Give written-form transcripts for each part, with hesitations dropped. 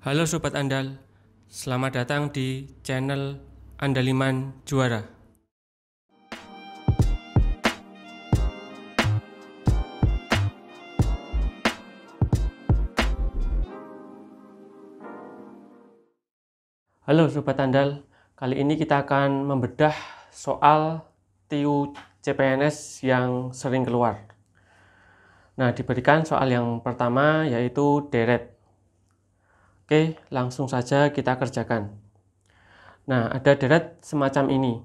Halo Sobat Andal, selamat datang di channel Andaliman Juara. Halo Sobat Andal, kali ini kita akan membedah soal TIU CPNS yang sering keluar. Nah, diberikan soal yang pertama yaitu deret. Oke, langsung saja kita kerjakan. Nah, ada deret semacam ini.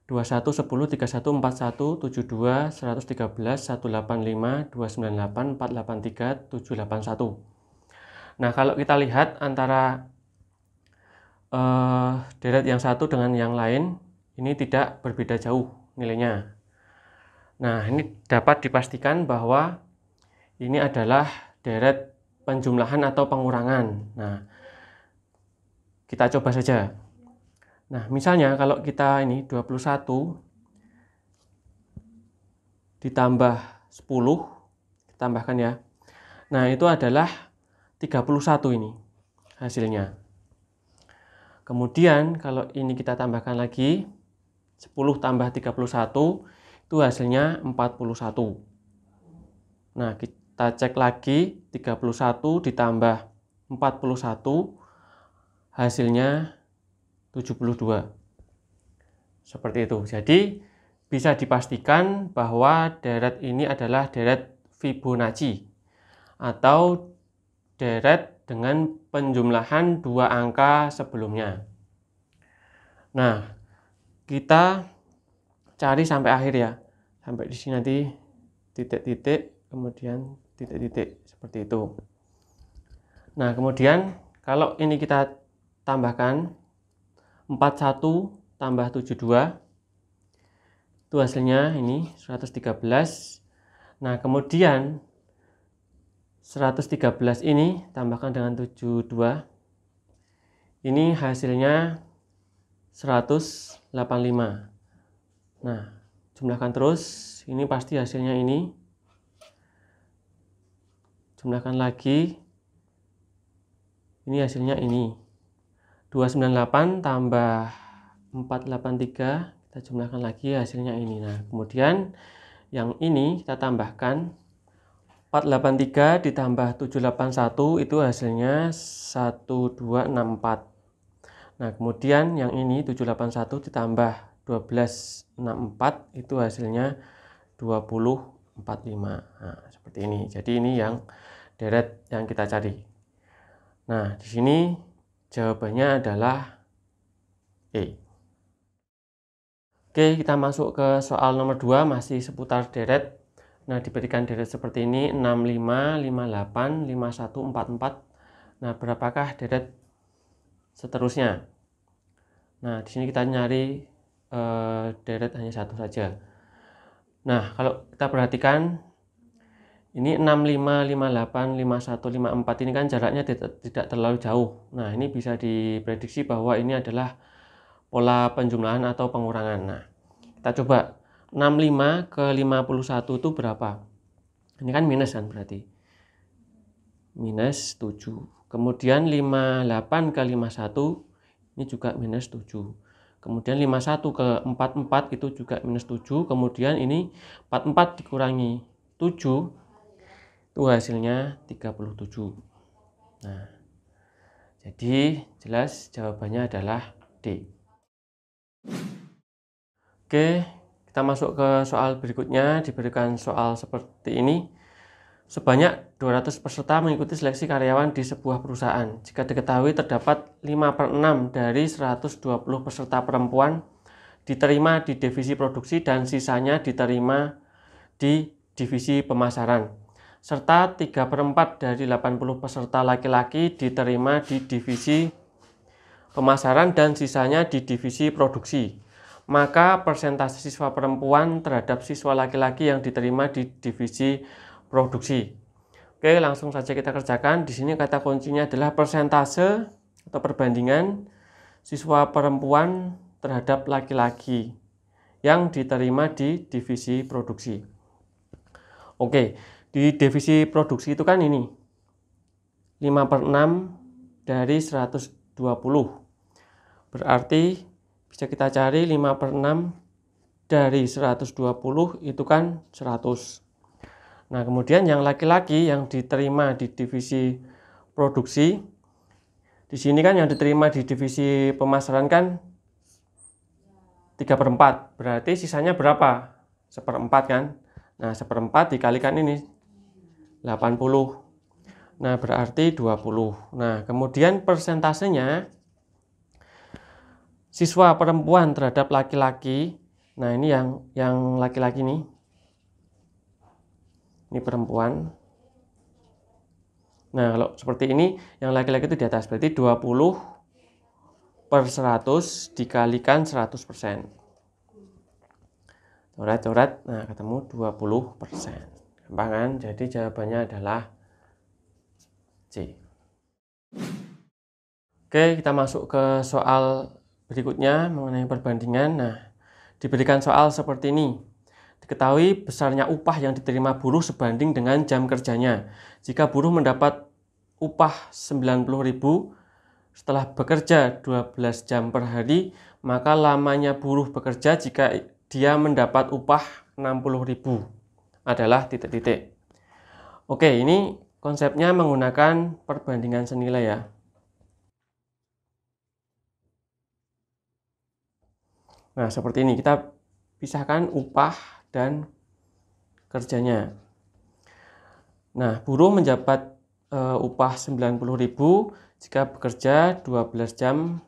21, 10, 31, 41, 72, 113, 185, 298, 483, 781. Nah, kalau kita lihat antara deret yang satu dengan yang lain, ini tidak berbeda jauh nilainya. Nah, ini dapat dipastikan bahwa ini adalah deret penjumlahan atau pengurangan. Nah, kita coba saja. Nah, misalnya kalau kita ini 21 ditambah 10, ditambahkan ya. Nah, itu adalah 31 ini hasilnya. Kemudian kalau ini kita tambahkan lagi, 10 tambah 31, itu hasilnya 41. Nah, kita cek lagi, 31 ditambah 41, hasilnya 72. Seperti itu. Jadi, bisa dipastikan bahwa deret ini adalah deret Fibonacci atau deret dengan penjumlahan dua angka sebelumnya. Nah, kita cari sampai akhir ya. Sampai di sini nanti titik-titik, kemudian titik-titik seperti itu. Nah, kemudian kalau ini kita tambahkan 41 tambah 72, itu hasilnya ini 113. Nah, kemudian 113 ini tambahkan dengan 72, ini hasilnya 185. Nah, jumlahkan terus, ini pasti hasilnya ini. Jumlahkan lagi, ini hasilnya ini. 298 tambah 483, kita jumlahkan lagi hasilnya ini. Nah, kemudian yang ini kita tambahkan 483 ditambah 781, itu hasilnya 1264. Nah, kemudian yang ini 781 ditambah 1264, itu hasilnya 2045. Nah, seperti ini. Jadi ini yang deret yang kita cari. Nah, di sini jawabannya adalah E. Oke, kita masuk ke soal nomor 2, masih seputar deret. Nah, diberikan deret seperti ini, 65, 58, 51, 44. Nah, berapakah deret seterusnya? Nah, di sini kita nyari deret hanya satu saja. Nah, kalau kita perhatikan, ini 65, 58, 51, 54 ini kan jaraknya tidak terlalu jauh. Nah, ini bisa diprediksi bahwa ini adalah pola penjumlahan atau pengurangan. Nah, kita coba 65 ke 51 itu berapa? Ini kan minus kan berarti. Minus 7. Kemudian 58 ke 51 ini juga minus 7. Kemudian 51 ke 44 itu juga minus 7. Kemudian ini 44 dikurangi 7, itu hasilnya 37. Nah, jadi jelas jawabannya adalah D. Oke, kita masuk ke soal berikutnya. Diberikan soal seperti ini. Sebanyak 200 peserta mengikuti seleksi karyawan di sebuah perusahaan. Jika diketahui terdapat 5/6 dari 120 peserta perempuan diterima di divisi produksi dan sisanya diterima di divisi pemasaran, serta 3/4 dari 80 peserta laki-laki diterima di divisi pemasaran dan sisanya di divisi produksi, maka persentase siswa perempuan terhadap siswa laki-laki yang diterima di divisi produksi. Oke, langsung saja kita kerjakan. Di sini kata kuncinya adalah persentase atau perbandingan siswa perempuan terhadap laki-laki yang diterima di divisi produksi. Oke, di divisi produksi itu kan ini 5/6 dari 120. Berarti bisa kita cari 5/6 dari 120 itu kan 100. Nah, kemudian yang laki-laki yang diterima di divisi produksi, di sini kan yang diterima di divisi pemasaran kan 3/4. Berarti sisanya berapa? 1/4 kan? Nah, 1/4 dikalikan ini 80. Nah, berarti 20. Nah, kemudian persentasenya siswa perempuan terhadap laki-laki. Nah, ini yang laki-laki nih. Ini perempuan. Nah, kalau seperti ini yang laki-laki itu di atas. Berarti 20/100 dikalikan 100%. Coret-coret. Nah, ketemu 20%. Gampang kan? Jadi jawabannya adalah C. Oke, kita masuk ke soal berikutnya mengenai perbandingan. Nah, diberikan soal seperti ini. Diketahui besarnya upah yang diterima buruh sebanding dengan jam kerjanya. Jika buruh mendapat upah 90.000 setelah bekerja 12 jam per hari, maka lamanya buruh bekerja jika dia mendapat upah 60.000 adalah titik-titik. Oke, ini konsepnya menggunakan perbandingan senilai ya. Nah, seperti ini kita pisahkan upah dan kerjanya. Nah, buruh mendapat upah 90.000 jika bekerja 12 jam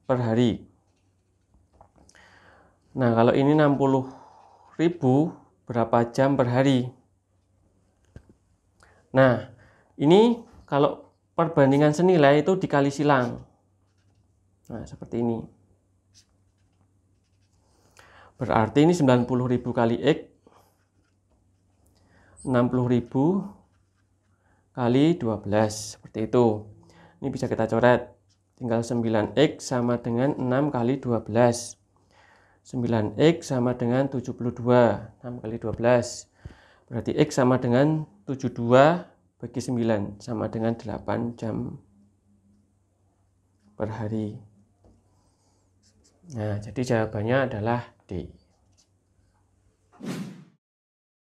per hari. Nah, kalau ini 60.000 berapa jam per hari? Nah, ini kalau perbandingan senilai itu dikali silang. Nah, seperti ini. Berarti ini 90.000 kali X, 60.000 kali 12, seperti itu. Ini bisa kita coret. Tinggal 9X sama dengan 6 kali 12. 9X sama dengan 72, 6 kali 12. Berarti X sama dengan 72 bagi 9, sama dengan 8 jam per hari. Nah, jadi jawabannya adalah D.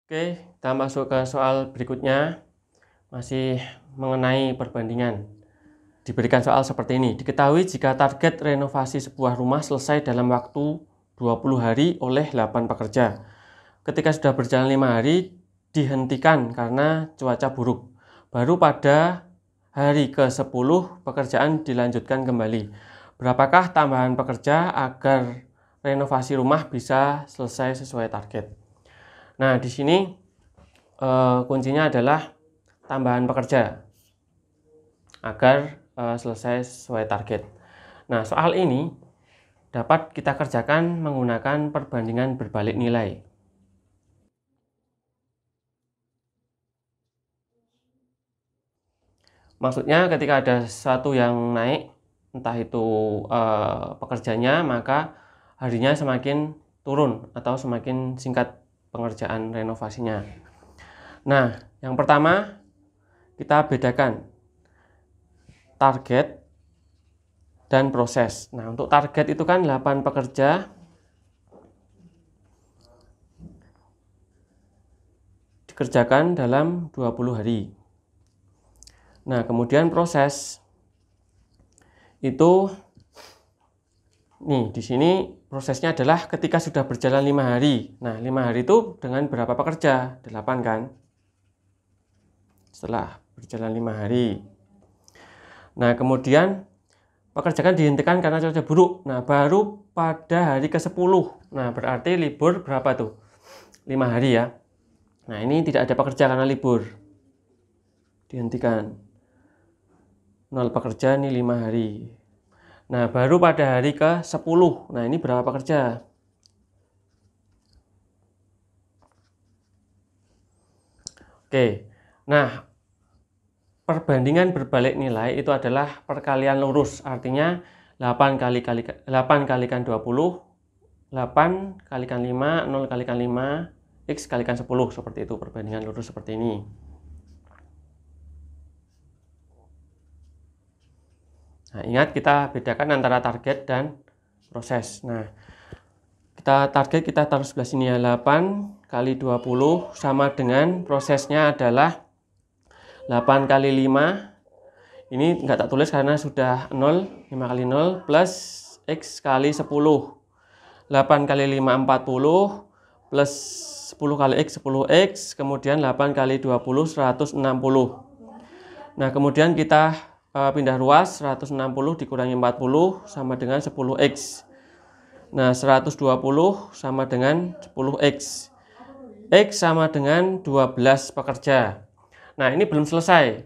Oke, kita masuk ke soal berikutnya. Masih mengenai perbandingan. Diberikan soal seperti ini. Diketahui jika target renovasi sebuah rumah selesai dalam waktu 20 hari oleh 8 pekerja. Ketika sudah berjalan 5 hari, dihentikan karena cuaca buruk. Baru pada hari ke-10 pekerjaan dilanjutkan kembali. Berapakah tambahan pekerja agar renovasi rumah bisa selesai sesuai target? Nah, di sini kuncinya adalah tambahan pekerja agar selesai sesuai target. Nah, soal ini dapat kita kerjakan menggunakan perbandingan berbalik nilai. Maksudnya ketika ada sesuatu yang naik, entah itu pekerjanya, maka harinya semakin turun atau semakin singkat pengerjaan renovasinya. Nah, yang pertama kita bedakan target dan proses. Nah, untuk target itu kan 8 pekerja dikerjakan dalam 20 hari. Nah, kemudian proses itu nih di sini prosesnya adalah ketika sudah berjalan 5 hari. Nah, 5 hari itu dengan berapa pekerja? 8 kan? Setelah berjalan 5 hari. Nah, kemudian pekerjaan dihentikan karena cuaca buruk. Nah, baru pada hari ke-10. Nah, berarti libur berapa tuh? 5 hari ya. Nah, ini tidak ada pekerja karena libur. Dihentikan. 0 pekerja ini 5 hari. Nah, baru pada hari ke-10. Nah, ini berapa pekerja? Oke. Nah, perbandingan berbalik nilai itu adalah perkalian lurus. Artinya 8 kalikan 20, 8 kalikan 5, 0 kalikan 5, X kalikan 10. Seperti itu perbandingan lurus seperti ini. Nah, ingat kita bedakan antara target dan proses. Nah, kita taruh sebelah sini ya, 8 kali 20 sama dengan prosesnya adalah 8 kali 5. Ini enggak tak tulis karena sudah 0, 5 kali 0 plus X kali 10. 8 kali 5 40 plus 10 kali X 10X, kemudian 8 kali 20 160. Nah, kemudian kita pindah ruas, 160 dikurangi 40 sama dengan 10X. Nah, 120 sama dengan 10X. X sama dengan 12 pekerja. Nah, ini belum selesai.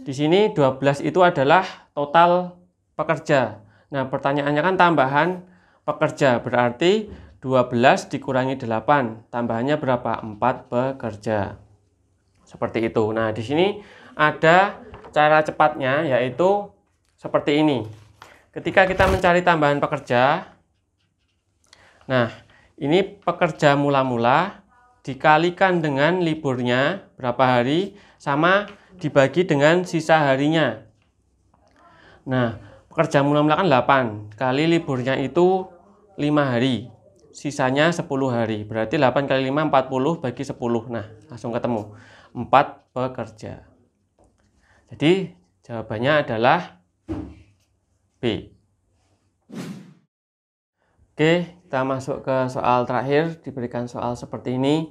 Di sini 12 itu adalah total pekerja. Nah, pertanyaannya kan tambahan pekerja, berarti 12 dikurangi 8, tambahannya berapa? 4 pekerja. Seperti itu. Nah, di sini ada cara cepatnya, yaitu seperti ini. Ketika kita mencari tambahan pekerja, nah, ini pekerja mula-mula dikalikan dengan liburnya berapa hari, sama dibagi dengan sisa harinya. Nah, pekerja mula-mula kan 8, kali liburnya itu 5 hari, sisanya 10 hari. Berarti 8 kali 5, 40 bagi 10. Nah, langsung ketemu 4 pekerja. Jadi, jawabannya adalah B. Oke, kita masuk ke soal terakhir. Diberikan soal seperti ini.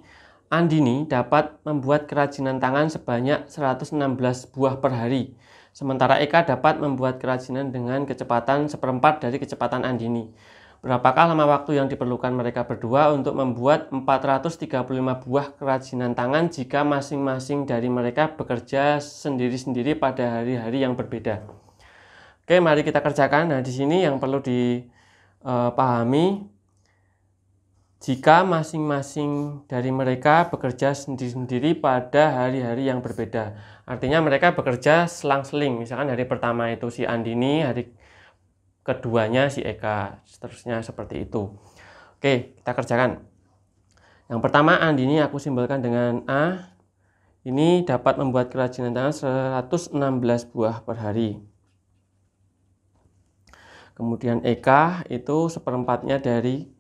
Andini dapat membuat kerajinan tangan sebanyak 116 buah per hari. Sementara Eka dapat membuat kerajinan dengan kecepatan 1/4 dari kecepatan Andini. Berapakah lama waktu yang diperlukan mereka berdua untuk membuat 435 buah kerajinan tangan jika masing-masing dari mereka bekerja sendiri-sendiri pada hari-hari yang berbeda? Oke, mari kita kerjakan. Nah, di sini yang perlu dipahami, jika masing-masing dari mereka bekerja sendiri-sendiri pada hari-hari yang berbeda. Artinya mereka bekerja selang-seling. Misalkan hari pertama itu si Andini, hari keduanya si Eka, seterusnya seperti itu. Oke, kita kerjakan. Yang pertama, Andini aku simbolkan dengan A. Ini dapat membuat kerajinan tangan 116 buah per hari. Kemudian Eka itu 1/4-nya dari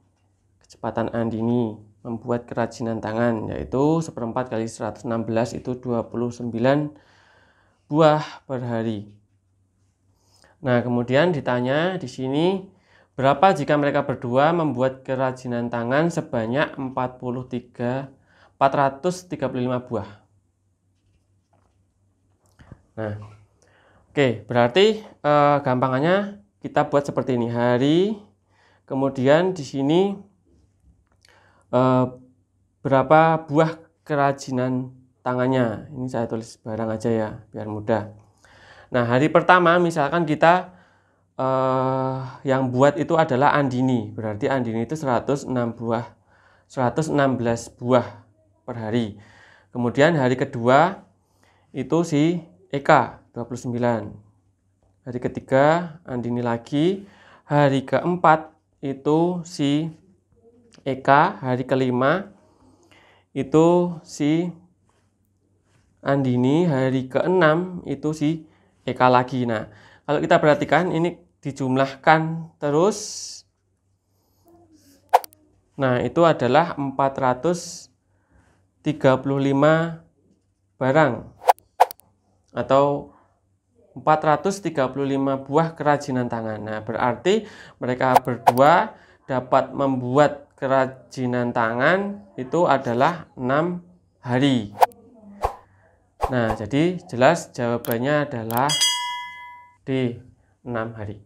kecepatan Andini membuat kerajinan tangan, yaitu 1/4 kali 116 itu 29 buah per hari. Nah, kemudian ditanya di sini, berapa jika mereka berdua membuat kerajinan tangan sebanyak 435 buah. Nah, oke, berarti gampangannya kita buat seperti ini. Hari, kemudian di sini berapa buah kerajinan tangannya. Ini saya tulis barang aja ya, biar mudah. Nah, hari pertama misalkan kita yang buat itu adalah Andini. Berarti Andini itu 116 buah per hari. Kemudian hari kedua itu si Eka 29. Hari ketiga Andini lagi. Hari keempat itu si Eka, hari kelima itu si Andini, hari keenam itu si Eka lagi. Nah, kalau kita perhatikan ini dijumlahkan terus. Nah, itu adalah 435 barang atau 435 buah kerajinan tangan. Nah, berarti mereka berdua dapat membuat kerajinan tangan itu adalah 6 hari. Nah, jadi jelas jawabannya adalah D, 6 hari.